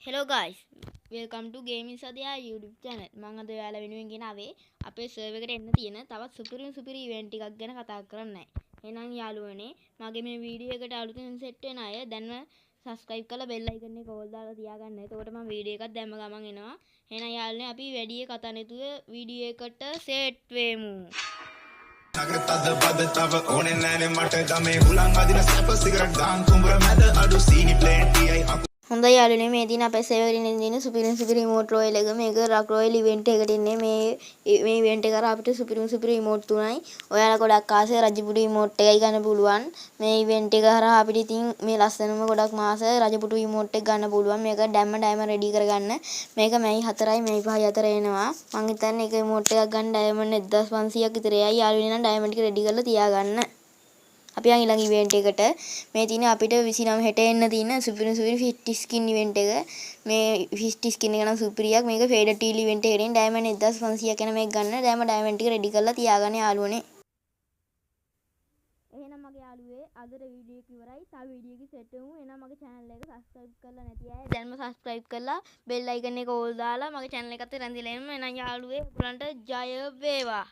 Hello guys, welcome to Gaming Sadia YouTube channel. මම අද ඔයාලා වෙනුවෙන් ගෙනාවේ අපේ සර්වර් එකට එන්න තියෙන තවත් සුපිරි ඉවෙන්ට් එකක් ගැන කතා කරන්නයි. එහෙනම් යාළුවනේ මගේ මේ වීඩියෝ එකට අලුතෙන් සෙට් වෙන අය දැන්ම subscribe කරලා bell icon එක ඕල් දාලා තියාගන්න. එතකොට මම වීඩියෝ එකක් දැම්ම ගමන් එනවා. එහෙනම් යාළුවනේ අපි වැඩි කතා නැතුව වීඩියෝ එකට සෙට් වෙමු. නගරතද බදතව ඕනේ නෑනේ මට ගමේ හුලං අදින සැප සිගරට් ගාන් කුඹර මැද අඩු සීනි ප්ලේන්ටියයි හොඳයි යාළුවනේ මේ දින අපේ සර්වර් එකේ තියෙන සුපිරි රිමෝට් රොයල් එක මේක රක් රොයල් ඉවෙන්ට් එකකට ඉන්නේ මේ ඉවෙන්ට් එක කරා අපිට සුපිරි රිමෝට් තුනයි ඔයාලා ගොඩක් ආසේ රජපුටු රිමෝට් එකයි ගන්න පුළුවන් මේ ඉවෙන්ට් එක කරා අපිට ඉතින් මේ ලස්සනම ගොඩක් මාස රජපුටු රිමෝට් එක ගන්න පුළුවන් මේක ඩයමන්ඩ් රෙඩි කරගන්න මේක මැයි 4යි මැයි 5යි අතර එනවා මං හිතන්නේ ඒක රිමෝට් එකක් ගන්න ඩයමන්ඩ් 1500ක් විතර එයි යාළුවනේ නම් ඩයමන්ඩ් එක රෙඩි කරලා තියාගන්න අපි යන් ඊළඟ ඉවෙන්ට් එකට මේ තියෙන අපිට 29 හෙට එන්න තියෙන සුපිරි 50 ස්කින් ඉවෙන්ට් එක මේ 50 ස්කින් එක නම් සුපිරියක් මේක ෆේඩර් ටීල් ඉවෙන්ට් එකකින් ඩයමන්ඩ් 1500ක් යන මේක ගන්න ඩයමන්ඩ් ටික රෙඩි කරලා තියාගන්න යාළුවනේ එහෙනම් මගේ යාළුවේ අද වීඩියෝ එක ඉවරයි තව වීඩියෝ එකක් සෙට් වෙමු එහෙනම් මගේ channel එක subscribe කරලා නැති අය දැන්ම subscribe කරලා bell icon එක ඕල් දාලා මගේ channel එකත් රැඳිලා එන්න එහෙනම් යාළුවේ ඔයගලන්ට ජය වේවා